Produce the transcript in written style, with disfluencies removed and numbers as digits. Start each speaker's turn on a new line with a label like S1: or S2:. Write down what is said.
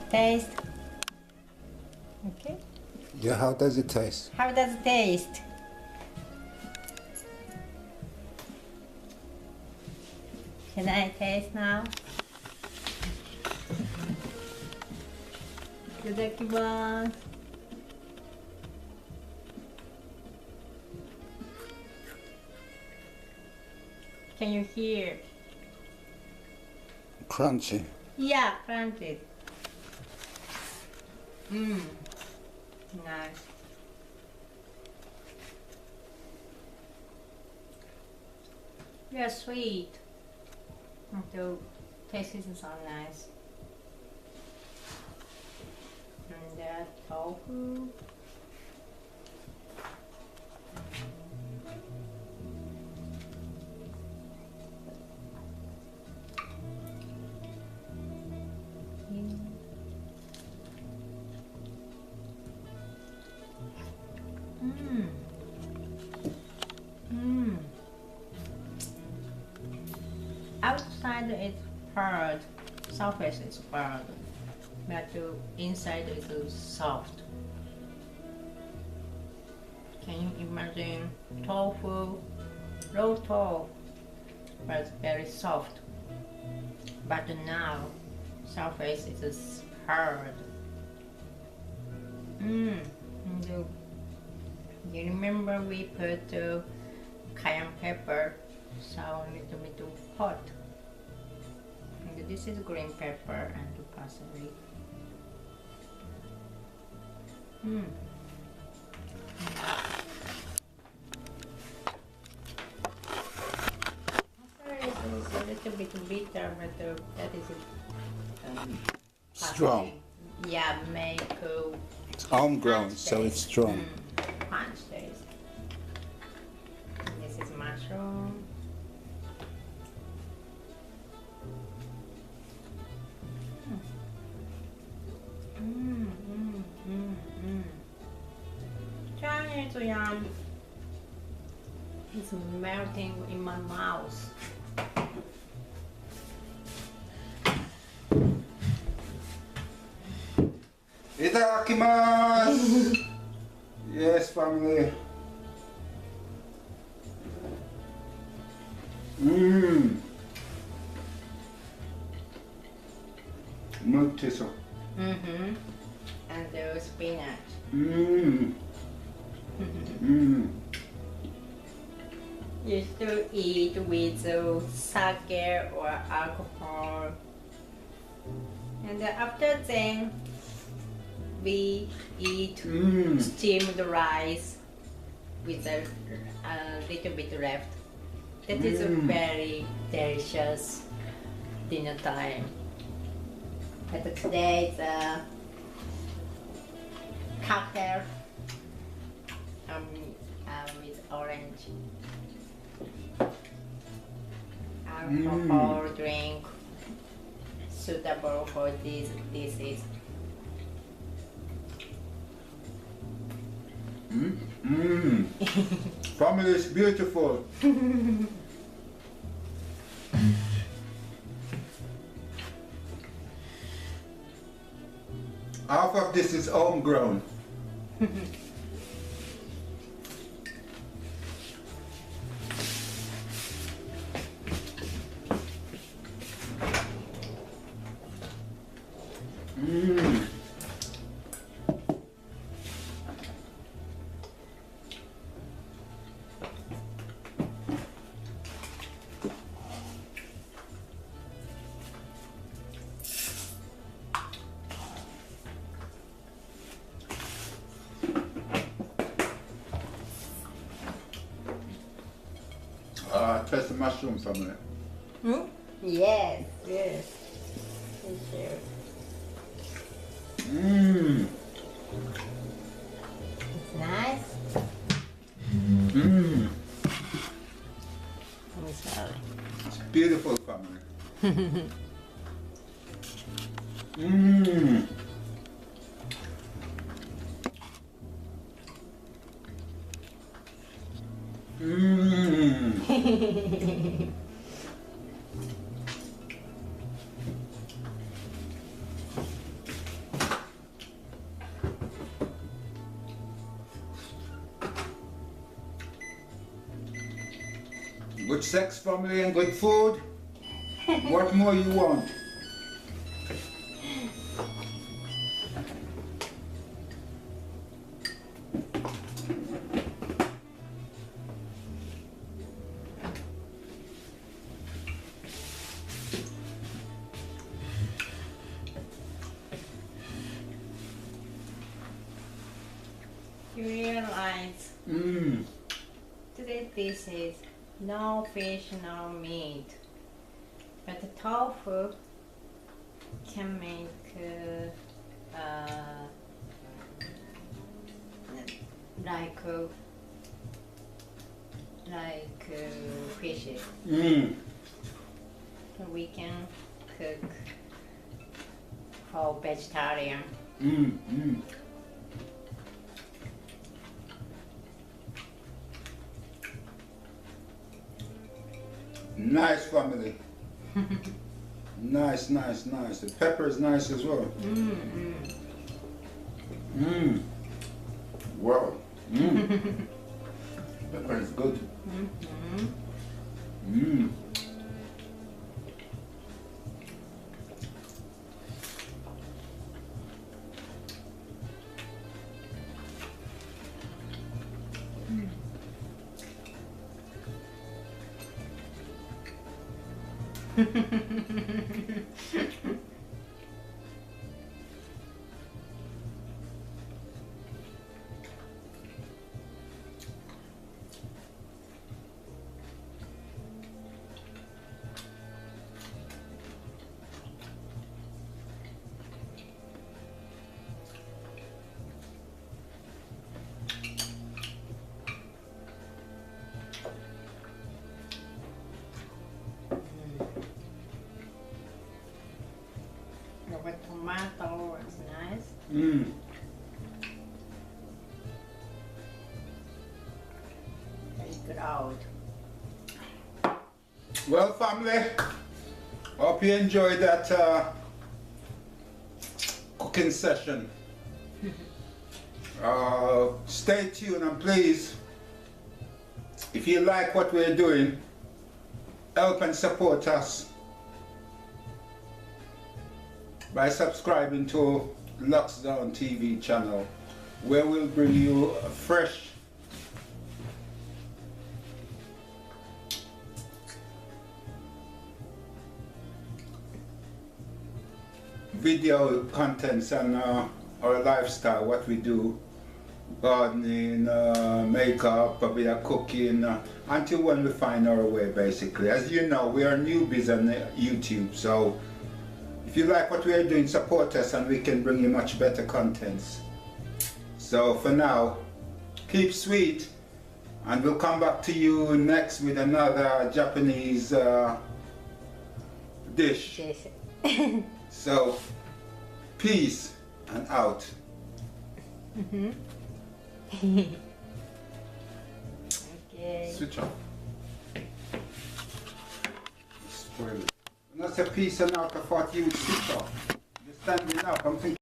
S1: Taste. Okay.
S2: Yeah, how does it taste?
S1: How does it taste? Can I taste now? いただきます。Can you hear?
S2: Crunchy.
S1: Yeah, crunchy. Mmm. Nice. Yeah, sweet. The taste is so nice. And the tofu. Outside it's hard, surface is hard, but the inside is soft. Can you imagine tofu, raw tofu was very soft, but now surface is hard. You remember we put cayenne pepper, so a little bit hot. And this is green pepper and parsley. It's a little bit bitter, but that is
S2: Strong.
S1: Yeah, make
S2: It's homegrown, so it's strong.
S1: Punch taste. This is mushroom. Chinese yum. It's melting in my mouth.
S2: Itadakimasu! Yes, family. Milk thistle.
S1: And the spinach. You should eat with sake or alcohol. And after then, we eat steamed rice with a little bit left. That is a very delicious dinner time. But today is a cocktail with orange. Alcohol drink suitable for this disease.
S2: Family is beautiful. Half of this is homegrown. Taste the mushroom, family.
S1: Yes, yes. Sure. It's nice. I'm sorry.
S2: It's beautiful, family. Good sex, family, and good food. What more you want?
S1: You realize today this is no fish, no meat, but the tofu can make like fishes. We can cook for vegetarian.
S2: Nice, family. Nice, nice, nice. The pepper is nice as well. Wow. Pepper is good.
S1: With tomato is nice. Very good out.
S2: Well, family, hope you enjoyed that cooking session. Stay tuned, and please, if you like what we're doing, help and support us by subscribing to Luxezone TV channel, where we'll bring you a fresh video contents on our lifestyle, what we do, gardening, makeup, a bit of cooking, until when we find our way, basically. As you know, we are newbies on YouTube, so if you like what we are doing, support us and we can bring you much better contents. So for now, keep sweet, and we'll come back to you next with another Japanese dish. So, peace and out.
S1: Okay.
S2: Switch off. Spoil it. When I say peace and out, I thought you would switch off. You're standing up. I'm thinking.